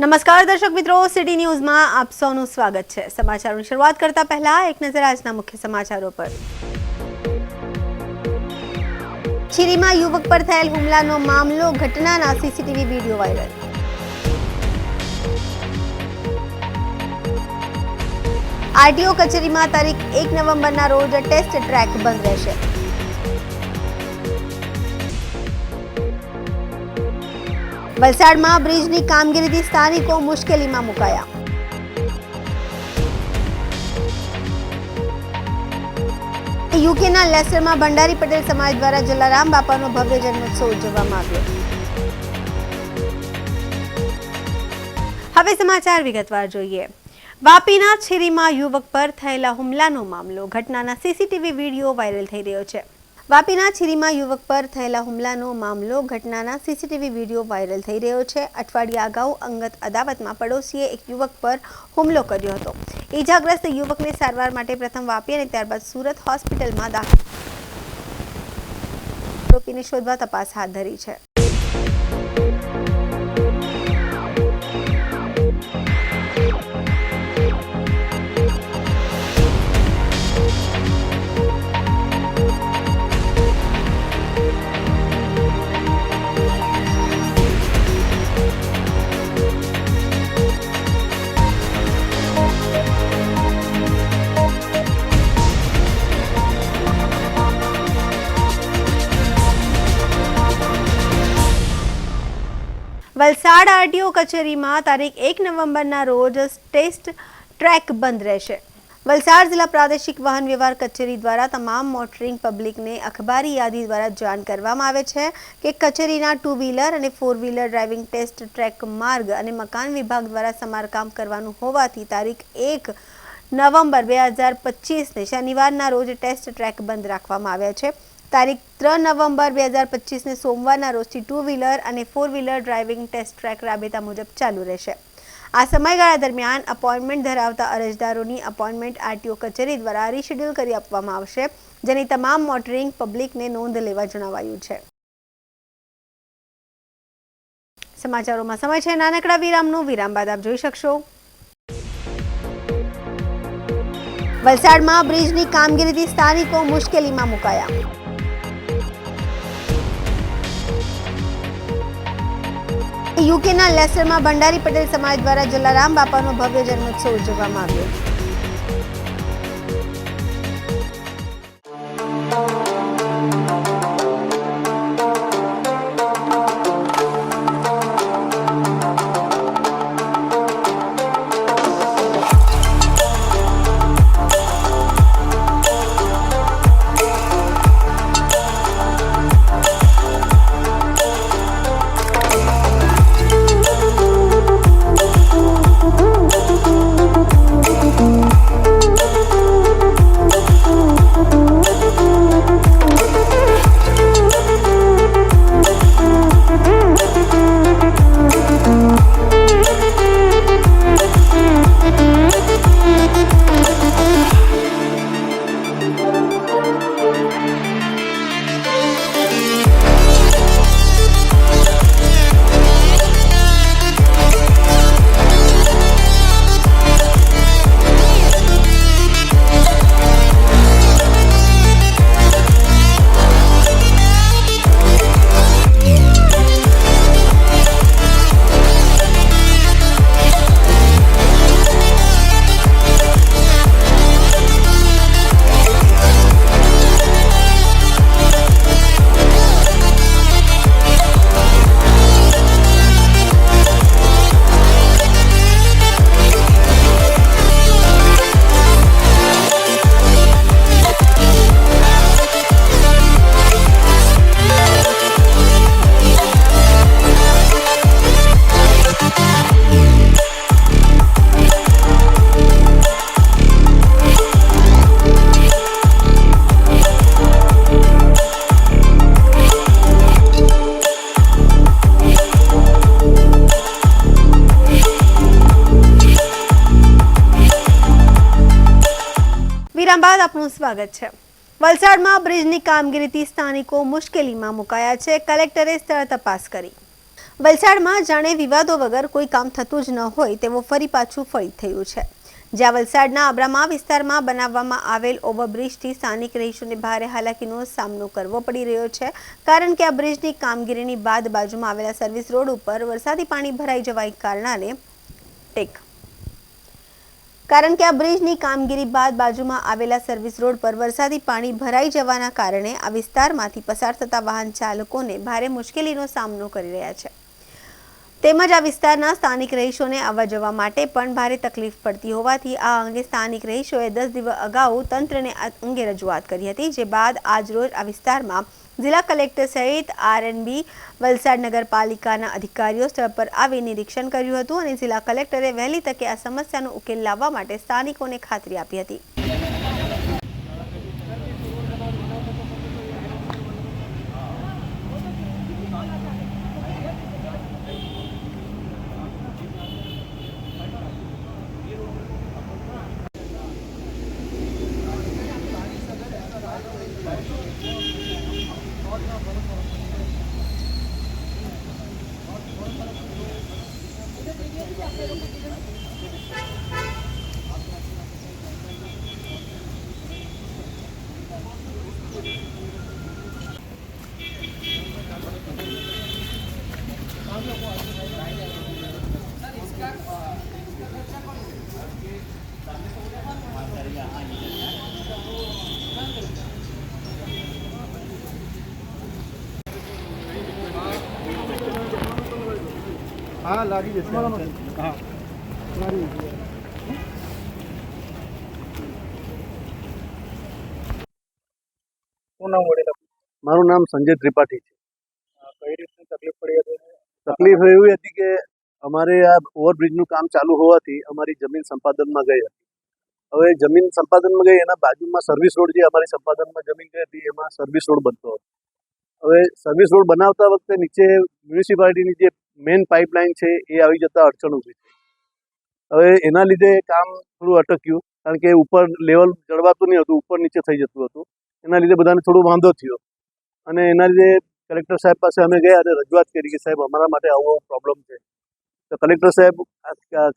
નમસ્કાર દર્શક મિત્રો, સિટી ન્યૂઝમાં આપ સૌનું સ્વાગત છે। સમાચારોની શરૂઆત કરતા પહેલા એક નજર આજના મુખ્ય સમાચારો પર। ચીરીમાં યુવક પર થયેલ હુમલાનો મામલો, ઘટનાના સીસીટીવી વિડીયો વાયરલ। આરટીઓ કચેરીમાં તારીખ 1 નવેમ્બરના રોજ ટેસ્ટ ટ્રેક બંધ રહેશે। વલસાડમાં બ્રિજની કામગીરીથી સ્થાનિકો મુશ્કેલીમાં મુકાયા। યુકેના લેસ્ટરમાં ભંડારી પટેલ સમાજ દ્વારા જલારામ બાપાનો ભવ્ય જન્મોત્સવ ઉજવવામાં આવ્યો। હવે સમાચાર વિગતવાર જોઈએ। વાપીના છીરીમાં યુવક પર થયેલા હુમલાનો મામલો, ઘટનાના સીસીટીવી વિડીયો વાયરલ થઈ રહ્યો છે। વાપીના છીરીમાં યુવક પર થયેલા હુમલાનો મામલો, ઘટનાના સીસીટીવી વિડીયો વાયરલ થઈ રહ્યો છે। અઠવાડિયા અગાઉ અંગત અદાવતમાં પડોશીએ એક યુવક પર હુમલો કર્યો હતો। ઈજાગ્રસ્ત યુવકને સારવાર માટે પ્રથમ વાપી અને ત્યારબાદ સુરત હોસ્પિટલમાં દાખલ, આરોપીને શોધવા તપાસ હાથ ધરી છે। વલસાડ આરટીઓ કચેરીમાં તારીખ 1 નવેમ્બરના રોજ ટેસ્ટ ટ્રેક બંધ રહેશે। વલસાડ જિલ્લા પ્રાદેશિક વાહન વ્યવહાર કચેરી દ્વારા તમામ મોટરિંગ પબ્લિકને અખબારી યાદી દ્વારા જાણ કરવામાં આવે છે કે કચેરીના 2 વ્હીલર અને 4 વ્હીલર ડ્રાઇવિંગ ટેસ્ટ ટ્રેક માર્ગ અને મકાન વિભાગ દ્વારા સમારકામ કરવાનું હોવાથી તારીખ 1 નવેમ્બર 2025ને શનિવારના રોજ ટેસ્ટ ટ્રેક બંધ રાખવામાં આવ્યા છે। તારીખ 3 નવેમ્બર 2025ને સોમવારના રોજથી 2 વ્હીલર અને 4 વ્હીલર ડ્રાઇવિંગ ટેસ્ટ ટ્રેક રાબેતા મુજબ ચાલુ રહેશે। આ સમયગાળા દરમિયાન અપોઇન્ટમેન્ટ ધરાવતા અરજદારોની અપોઇન્ટમેન્ટ આરટીઓ કચેરી દ્વારા રીશેડ્યુલ કરી આપવામાં આવશે, જેની તમામ મોટરિંગ પબ્લિકને નોંધ લેવા જણાવાયું છે। સમાચારોમાં સમય છે નાનકડા વિરામનો। વિરામ બાદ આપ જોઈ શકશો। વલસાડમાં બ્રિજની કામગીરીથી સ્થાનિકો મુશ્કેલીમાં મુકાયા। યુકેના લેસ્ટરમાં ભંડારી પટેલ સમાજ દ્વારા જલારામ બાપાનો ભવ્ય જન્મોત્સવ ઉજવવામાં આવ્યો। વિરામ બાદ આપનું સ્વાગત છે। વલસાડમાં બ્રિજની કામગીરીથી સ્થાનિકો મુશ્કેલીમાં મુકાયા છે। કલેક્ટરે સ્થળ તપાસ કરી। વલસાડમાં જાણે વિવાદો વગર કોઈ કામ થતું જ ન હોય તેવું ફરી પાછું ફલિત થયું છે, જ્યાં વલસાડના અબ્રામા વિસ્તારમાં બનાવવામાં આવેલ ઓવરબ્રિજથી સ્થાનિક રહીશોને ભારે હાલાકીનો સામનો કરવો પડી રહ્યો છે, કારણ કે આ બ્રિજની કામગીરીની બાદ બાજુમાં આવેલા સર્વિસ રોડ ઉપર વરસાદી પાણી ભરાઈ જવાના કારણે આ વિસ્તારમાંથી પસાર થતા વાહન ચાલકોને ભારે મુશ્કેલીનો સામનો કરી રહ્યા છે. તેમજ આ વિસ્તારના સ્થાનિક રહીશોને આવવા જવા માટે પણ ભારે તકલીફ પડતી હોવાથી આ અંગે સ્થાનિક રહીશોએ 10 દિવસ અગાઉ તંત્રને આ અંગે રજૂઆત કરી હતી, જે બાદ આજરોજ આ વિસ્તારમાં જિલ્લા કલેક્ટર સહિત આરએનબી વલસાડ નગરપાલિકાના અધિકારીઓ સ્થળ પર આવી નિરીક્ષણ કર્યું હતું અને જિલ્લા કલેક્ટરે વહેલી તકે આ સમસ્યાનો ઉકેલ લાવવા માટે સ્થાનિકોને ખાતરી આપી હતી. हाँ लागी जैसे हाँ मारू नाम संजय त्रिपाठी है। कई रीतनी तकलीफ पड़ी है? तकलीफ एवी हती के अमारे आ ओवरब्रिजનું કામ ચાલુ હોવાથી અમારી જમીન સંપાદનમાં ગઈ હતી. હવે જમીન સંપાદનમાં ગઈ એના બાજુમાં સર્વિસ રોડ જે અમારી સંપાદનમાં જમીન ગઈ હતી એમાં સર્વિસ રોડ બનતો હતો. હવે સર્વિસ રોડ બનાવતા વખતે નીચે મ્યુનિસિપાલિટીની જે મેઇન પાઇપલાઇન છે એ આવી જતા અડચણ ઊભી થઈ. હવે એના લીધે કામ થોડું અટક્યું, કારણ કે ઉપર લેવલ જળવાતું નહીં હતું, ઉપર નીચે થઈ જતું હતું. એના લીધે બધાને થોડો વાંધો થયો અને એના લીધે કલેક્ટર સાહેબ પાસે અમે ગયા અને રજૂઆત કરી કે સાહેબ અમારા માટે આવો પ્રોબ્લેમ છે. તો કલેક્ટર સાહેબ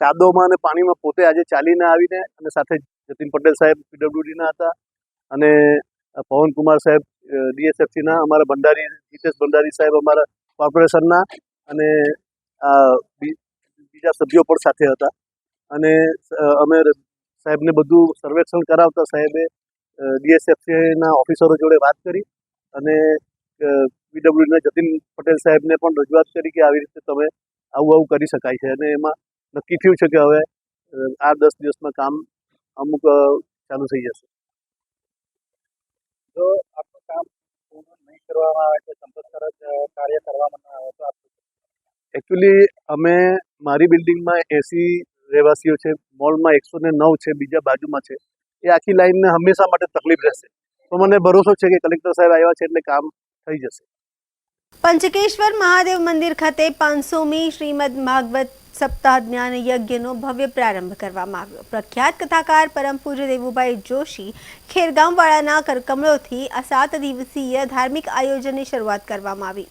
કાદવમાં અને પાણીમાં પોતે આજે ચાલીને આવીને અને સાથે જતીન પટેલ સાહેબ પીડબ્લ્યુડીના હતા અને પવનકુમાર સાહેબ ડીએસએફસીના, અમારા ભંડારી જીતેશ ભંડારી સાહેબ અમારા કોર્પોરેશનના અને બીજા સભ્યો પણ સાથે હતા. અને અમે સાહેબને બધું સર્વેક્ષણ કરાવતા સાહેબે ડીએસએફસીના ઓફિસરો જોડે વાત કરી અને પીડબ્લ્યુડીના જતીન પટેલ સાહેબને પણ રજૂઆત કરી કે આવી રીતે તમે આવું કરી શકાય છે. અને એમાં નક્કી થયું છે કે હવે 8-10 દિવસમાં કામ અમુક ચાલુ થઈ જશે. જો આપણું કામ પૂર્ણ નહીં કરવામાં આવે કે સંતોષકારક કાર્ય કરવામાં ના આવે તો એકચ્યુઅલી અમે મારી બિલ્ડિંગમાં 80 રહેવાસીઓ છે, મોલમાં 109 છે, બીજા બાજુમાં છે. એ આખી લાઈનને હંમેશા માટે તકલીફ રહેશે. તો મને ભરોસો છે કે કલેક્ટર સાહેબ આવ્યા છે એટલે કામ થઈ જશે. પંચકેશ્વર મહાદેવ મંદિર ખાતે 500મી શ્રીમદ ભાગવત સપ્તાહ જ્ઞાન યજ્ઞનો ભવ્ય પ્રારંભ કરવામાં આવ્યો. પ્રખ્યાત કથાકાર પરમ પૂજ્ય દેવુભાઈ જોશી ખેરગામવાળાના કરકમળોથી આ 7 દિવસીય ધાર્મિક આયોજનની શરૂઆત કરવામાં આવી.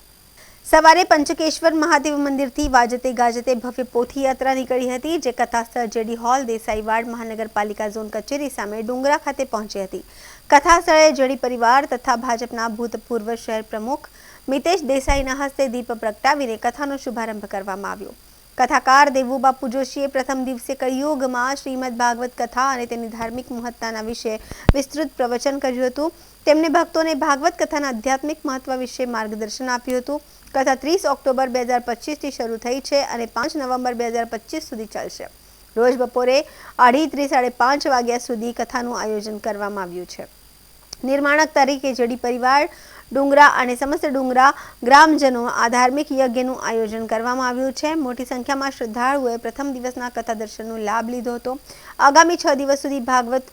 સવારે પંચકેશ્વર મહાદેવ મંદિરથી વાજતે ગાજતે ભવ્ય પોથી યાત્રા નીકળી હતી, જે કથાસ્થળ જેડી હોલ દેસાઈવાડ મહાનગરપાલિકા ઝોન કચેરી સામે ડુંગરા ખાતે પહોંચી હતી. કથાસ્થળે જેડી પરિવાર તથા ભાજપના ભૂતપૂર્વ શહેર પ્રમુખ મિતેશ દેસાઈના હસ્તે દીપ પ્રગટાવીને કથાનો શુભારંભ કરવામાં આવ્યો. કથાકાર દેવુબાપુ જોશીએ પ્રથમ દિવસે કળિયુગમાં શ્રીમદ ભાગવત કથા અને તેની ધાર્મિક મહત્તાના વિશે વિસ્તૃત પ્રવચન કર્યું હતું. તેમણે ભક્તોને ભાગવત કથાના આધ્યાત્મિક મહત્વ વિશે માર્ગદર્શન આપ્યું હતું. કથા 30 ઓક્ટોબર 2025થી શરૂ થઈ છે અને 5 નવેમ્બર 2025 સુધી ચાલશે. રોજ બપોરે 2:30-5:30 વાગ્યા સુધી કથાનું આયોજન કરવામાં આવ્યું છે. નિર્માણક તરીકે જેડી પરિવાર ડુંગરા અને સમસ્ત ડુંગરા ગ્રામજનો આ ધાર્મિક યજ્ઞનું આયોજન કરવામાં આવ્યું છે. મોટી સંખ્યામાં શ્રદ્ધાળુઓએ પ્રથમ દિવસના કથા દર્શનનો લાભ લીધો હતો. આગામી 6 દિવસ સુધી ભાગવત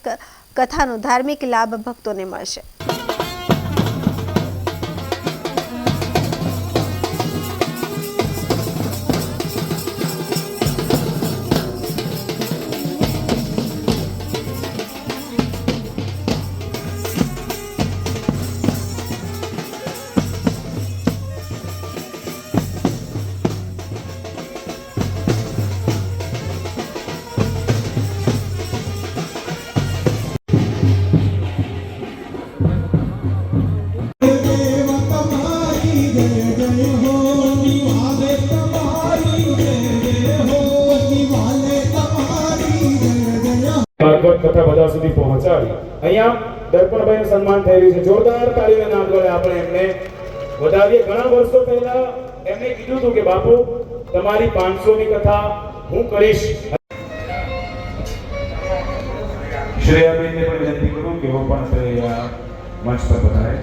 કથાનો ધાર્મિક લાભ ભક્તોને મળશે. સુધી પહોંચાડી અહીંયા દર્પણભાઈનું સન્માન થઈ રહ્યું છે. જોરદાર તાળીઓના નાદ વડે આપણે એમને વધાવીએ. ઘણા વર્ષો પહેલા એમને કીધું હતું કે બાપુ તમારી 500મી કથા હું કરીશ. શ્રેયાબેનને પણ વિનંતી કરું કે હું પણ અત્યારે મંચ પર પધારે.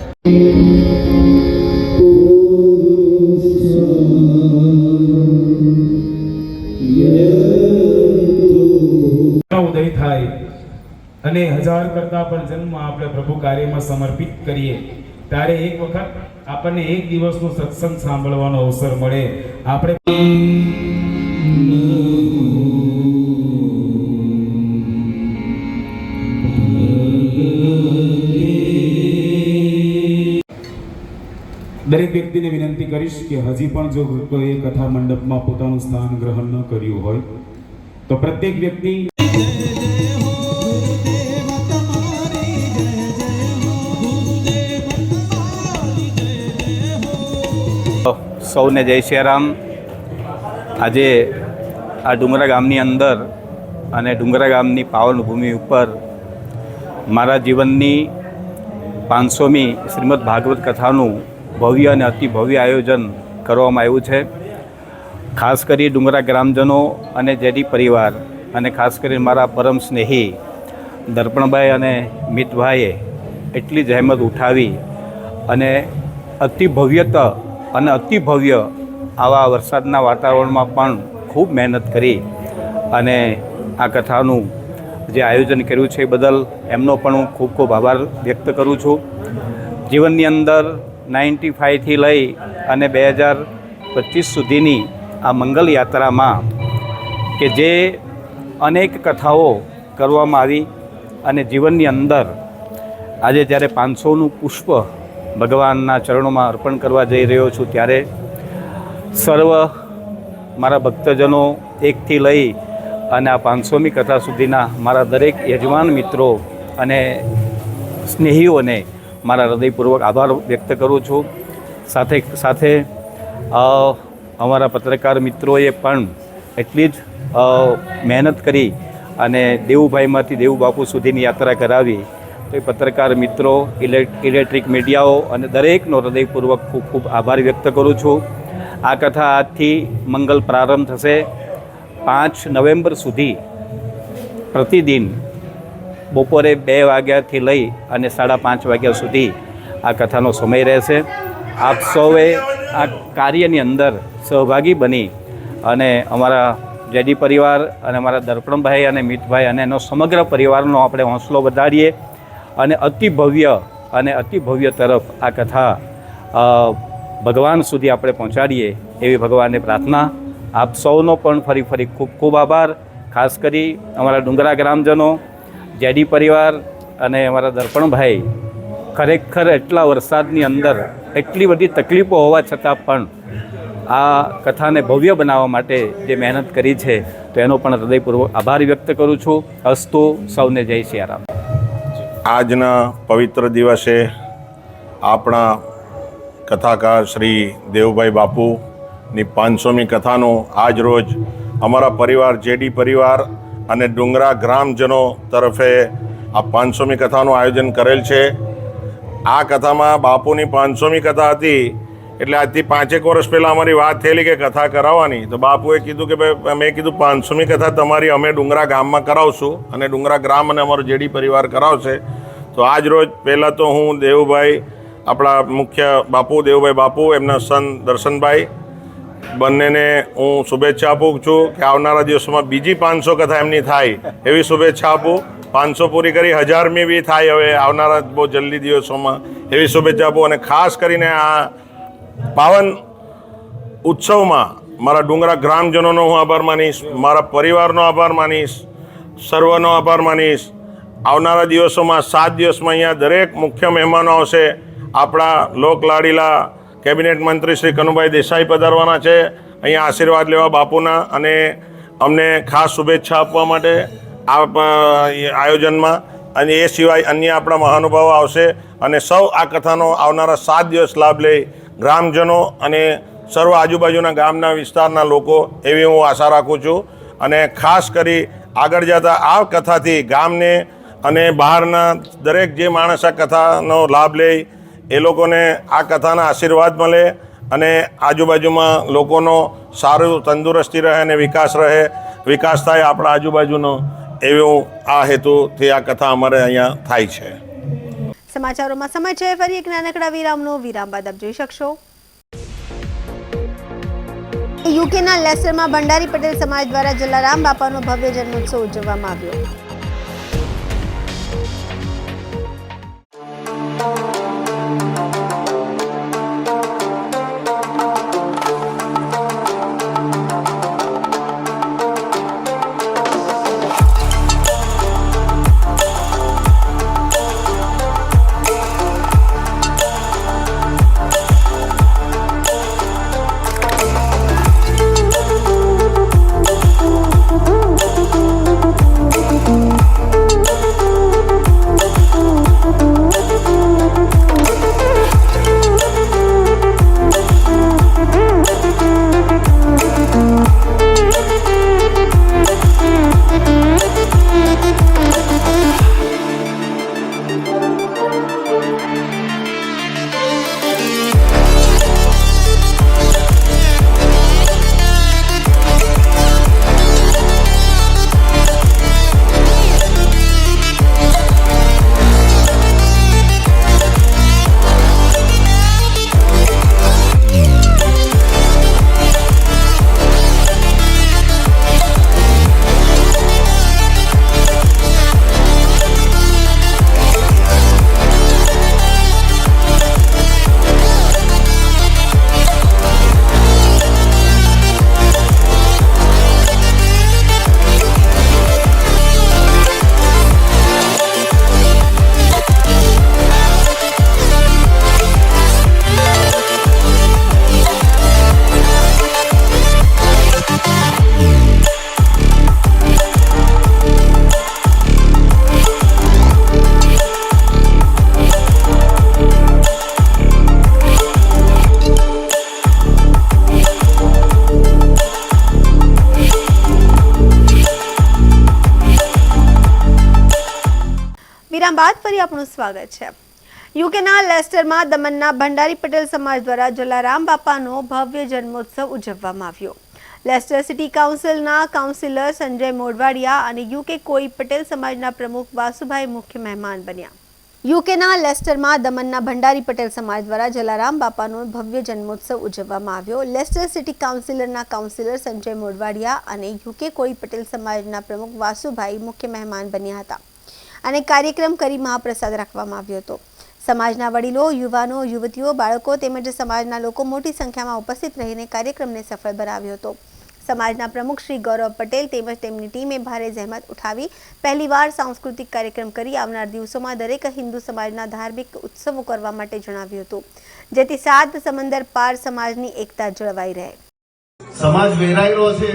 ઉદય થાય અને 1000 કરતા પણ જન્મ આપણે પ્રભુ કાર્યમાં સમર્પિત કરીએ ત્યારે એક વખત આપણને એક દિવસનો સત્સંગ સાંભળવાનો અવસર મળે. આપણે દરેક વ્યક્તિને વિનંતી કરીશ કે હજી પણ જો કોઈએ કથા મંડપમાં પોતાનું સ્થાન ગ્રહણ ન કર્યું હોય તો પ્રત્યેક વ્યક્તિ સૌને જય સિયારામ. આજે આ ડુંગરા ગામની અંદર અને ડુંગરા ગામની પાવન ભૂમિ ઉપર મારા જીવનની 500મી શ્રીમદ ભાગવત કથાનું ભવ્ય અને અતિ ભવ્ય આયોજન કરવામાં આવ્યું છે. ખાસ કરી ડુંગરા ગ્રામજનો અને જેડી પરિવાર અને ખાસ કરીને મારા પરમ સ્નેહી દર્પણભાઈ અને મિતભાઈએ એટલી જહેમત ઉઠાવી અને અતિ ભવ્યતા અને અતિ ભવ્ય આવા વરસાદના વાતાવરણમાં પણ ખૂબ મહેનત કરી અને આ કથાનું જે આયોજન કર્યું છે એ બદલ એમનો પણ હું ખૂબ ખૂબ આભાર વ્યક્ત કરું છું. જીવનની અંદર 95થી લઈ અને 2025 સુધીની આ મંગલ યાત્રામાં કે જે અનેક કથાઓ કરવામાં આવી અને જીવનની અંદર આજે જ્યારે 500નું પુષ્પ ભગવાનના ચરણોમાં અર્પણ કરવા જઈ રહ્યો છું ત્યારે સર્વ મારા ભક્તજનો એકથી લઈ અને આ 500મી કથા સુધીના મારા દરેક યજમાન મિત્રો અને સ્નેહીઓને મારા હૃદયપૂર્વક આભાર વ્યક્ત કરું છું. સાથે સાથે અમારા પત્રકાર મિત્રોએ પણ એટલી જ મહેનત કરી અને દેવુભાઈમાંથી દેવુબાપુ સુધીની યાત્રા કરાવી. તો એ પત્રકાર મિત્રો, ઇલેક્ટ્રિક મીડિયાઓ અને દરેકનો હૃદયપૂર્વક ખૂબ ખૂબ આભાર વ્યક્ત કરું છું. આ કથા આજથી મંગલ પ્રારંભ થશે. 5 નવેમ્બર સુધી પ્રતિદિન બપોરે 2 વાગ્યાથી લઈ અને 5:30 વાગ્યા સુધી આ કથાનો સમય રહેશે. આપ સૌએ આ કાર્યની અંદર સહભાગી બની અને અમારા જેડી પરિવાર અને અમારા દર્પણભાઈ અને મિતભાઈ અને એનો સમગ્ર પરિવારનો આપણે હોંસલો વધારીએ અને અતિ ભવ્ય તરફ આ કથા ભગવાન સુધી આપણે પહોંચાડીએ એવી ભગવાનને પ્રાર્થના. આપ સૌનો પણ ફરી ખૂબ ખૂબ આભાર. ખાસ કરી અમારા ડુંગરા ગ્રામજનો, જેડી પરિવાર અને અમારા દર્પણભાઈ ખરેખર એટલા વરસાદની અંદર એટલી બધી તકલીફો હોવા છતાં પણ આ કથાને ભવ્ય બનાવવા માટે જે મહેનત કરી છે તો એનો પણ હૃદયપૂર્વક આભાર વ્યક્ત કરું છું. અસ્તુ. સૌને જય સિયારામ. આજના પવિત્ર દિવસે આપણા કથાકાર શ્રી દેવુભાઈ બાપુની 500મી કથાનો આજ રોજ અમારા પરિવાર જેડી પરિવાર અને ડુંગરા ગ્રામજનો તરફે આ 500મી કથાનું આયોજન કરેલ છે. આ કથામાં બાપુની 500મી કથા હતી એટલે આજથી 5 વર્ષ પહેલાં અમારી વાત થયેલી કે કથા કરાવવાની. તો બાપુએ કીધું કે ભાઈ, મેં કીધું 500મી કથા તમારી અમે ડુંગરા ગામમાં કરાવશું અને ડુંગરા ગ્રામ અને અમારો જેડી પરિવાર કરાવશે. તો આજ રોજ પહેલાં તો હું દેવુભાઈ, આપણા મુખ્ય બાપુ દેવુભાઈ બાપુ, એમના સન દર્શનભાઈ, બંનેને હું શુભેચ્છા આપું છું કે આવનારા દિવસોમાં બીજી 500 કથા એમની થાય એવી શુભેચ્છા આપું. 500 પૂરી કરી 1000મી બી થાય હવે આવનારા બહુ જલ્દી દિવસોમાં એવી શુભેચ્છા આપું. અને ખાસ કરીને આ પાવન ઉત્સવમાં મારા ડુંગરા ગ્રામજનોનો હું આભાર માનીશ, મારા પરિવારનો આભાર માનીશ, સર્વનો આભાર માનીશ. આવનારા દિવસોમાં 7 દિવસમાં અહીંયા દરેક મુખ્ય મહેમાનો આવશે. આપણા લોકલાડીલા કેબિનેટ મંત્રી શ્રી કનુભાઈ દેસાઈ પધારવાના છે અહીંયા આશીર્વાદ લેવા બાપુના અને અમને ખાસ શુભેચ્છા આપવા માટે આ આયોજનમાં. અને એ સિવાય અન્ય આપણા મહાનુભાવો આવશે અને સૌ આ કથાનો આવનારા 7 દિવસ લાભ લે ગ્રામજનો અને સર્વ આજુબાજુના ગામના વિસ્તારના લોકો, એવી હું આશા રાખું છું. અને ખાસ કરી આગળ જતાં આ કથાથી ગામને અને બહારના દરેક જે માણસ આ કથાનો લાભ લે એ લોકોને આ કથાના આશીર્વાદ મળે અને આજુબાજુમાં લોકોનો સારું તંદુરસ્તી રહે અને વિકાસ થાય આપણા આજુબાજુનો, એવું આ હેતુથી આ કથા અમારે અહીંયા થાય છે. સમાચારોમાં સમય છે ફરી એક નાનકડા વિરામનો. વિરામ બાદ આપ જોઈ શકશો યુકેના લેસ્ટરમાં ભંડારી પટેલ સમાજ દ્વારા જલારામ બાપાનો ભવ્ય જન્મોત્સવ ઉજવવામાં આવ્યો. વિરામ બાદ ફરી આપનું સ્વાગત છે. યુકેના લેસ્ટરમાં દમણના ભંડારી પટેલ સમાજ દ્વારા જલારામ બાપાનો ભવ્ય જન્મોત્સવ ઉજવવામાં આવ્યો. લેસ્ટર સિટી કાઉન્સિલના કાઉન્સિલર સંજય મોઢવાડિયા અને યુકે કોઈ પટેલ સમાજના પ્રમુખ વાસુભાઈ મુખ્ય મહેમાન બન્યા. યુકેના લેસ્ટરમાં દમણના ભંડારી પટેલ સમાજ દ્વારા જલારામ બાપાનો ભવ્ય જન્મોત્સવ ઉજવવામાં આવ્યો. લેસ્ટર સિટી કાઉન્સિલરના કાઉન્સિલર સંજય મોઢવાડિયા અને યુકે કોઈ પટેલ સમાજના પ્રમુખ વાસુભાઈ મુખ્ય મહેમાન બન્યા હતા અને કાર્યક્રમ કરી મહાપ્રસાદ રાખવામાં આવ્યો હતો. સમાજના વડીલો, યુવાનો, યુવતીઓ, બાળકો તેમજ સમાજના લોકો મોટી સંખ્યામાં ઉપસ્થિત રહીને કાર્યક્રમને સફળ બનાવ્યો હતો. સમાજના પ્રમુખ શ્રી ગૌરવ પટેલ તેમજ તેમની ટીમે ભારે જહેમત ઉઠાવી પહેલીવાર સાંસ્કૃતિક કાર્યક્રમ કરી આવનાર દિવસોમાં દરેક હિન્દુ સમાજના ધાર્મિક ઉત્સવો કરવા માટે જણાવ્યું હતું, જેથી સાત સમંદર પાર સમાજની એકતા જળવાઈ રહે. સમાજ વેરાયેલો હશે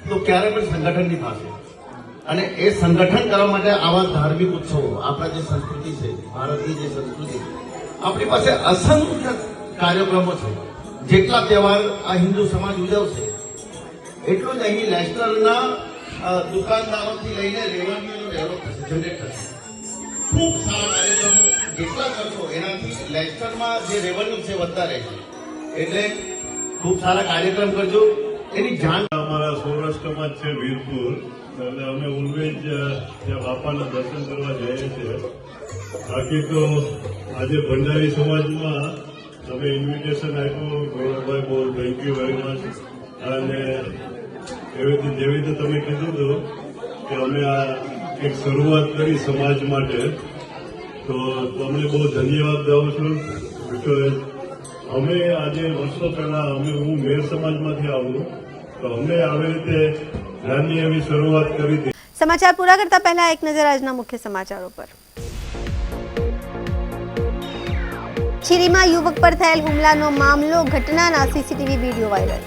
તો ક્યારે પણ સંગઠન નહીં થશે અને એ સંગઠન કરવા માટે આવા ધાર્મિક ઉત્સવો, આપણા જે સંસ્કૃતિ છે, ભારતની જે સંસ્કૃતિ, આપણી પાસે અસંખ્ય કાર્યક્રમો છે. જેટલા તહેવાર આ હિન્દુ સમાજ ઉજવશે એટલું જ અહીં લેસ્ટરના દુકાનદારોથી લઈને રેવન્યુનો ડેવલપ થશે, જનરેટ થશે. ખૂબ સારા કાર્યક્રમો જેટલા કરશો એનાથી લેસ્ટરમાં જે રેવન્યુ છે વધતા રહેશે. એટલે ખૂબ સારા કાર્યક્રમ કરજો. એની જાણ અમારા સૌરાષ્ટ્રમાં જ છે વીરપુર, એટલે અમે ઓલવેજ ત્યાં બાપાના દર્શન કરવા જઈએ છીએ. બાકી તો આજે ભંડારી સમાજમાં તમે ઇન્વિટેશન આપ્યું, ગૌરવભાઈ, બહુ થેન્ક યુ વેરી મચ. અને જેવી રીતે તમે કીધું હતું કે અમે આ એક શરૂઆત કરી સમાજ માટે, તો તમને બહુ ધન્યવાદ દઉં છું. બિકોઝ અમે આજે વર્ષો પહેલા હું મેર સમાજમાંથી આવું, તો અમે આવી રીતે નાની એવી શરૂઆત કરી હતી. સમાચાર પૂરા કરતા પહેલા એક નજર આજના મુખ્ય સમાચારો પર. ચીરીમાં યુવક પર થયેલ હુમલાનો મામલો, ઘટનાના સીસીટીવી વિડીયો વાયરલ.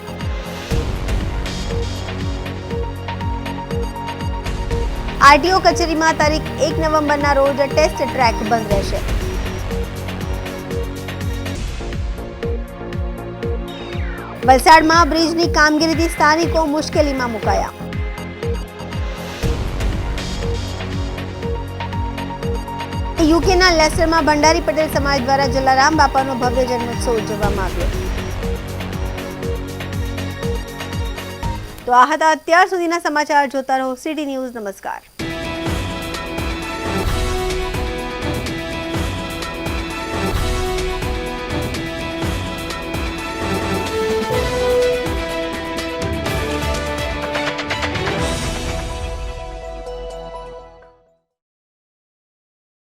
આરટીઓ કચેરીમાં તારીખ 1 નવેમ્બરના રોજ ટેસ્ટ ટ્રેક બંધ રહેશે. વલસાડમાં બ્રિજની કામગીરીથી સ્થાનિકો મુશ્કેલીમાં મુકાયા. યુકેના લેસ્ટરમાં ભંડારી પટેલ સમાજ દ્વારા જલારામ બાપાનો ભવ્ય જન્મોત્સવ ઉજવવામાં આવ્યો. તો આ હતા અત્યાર સુધીના સમાચાર. જોતા રહો સિટી ન્યૂઝ. નમસ્કાર.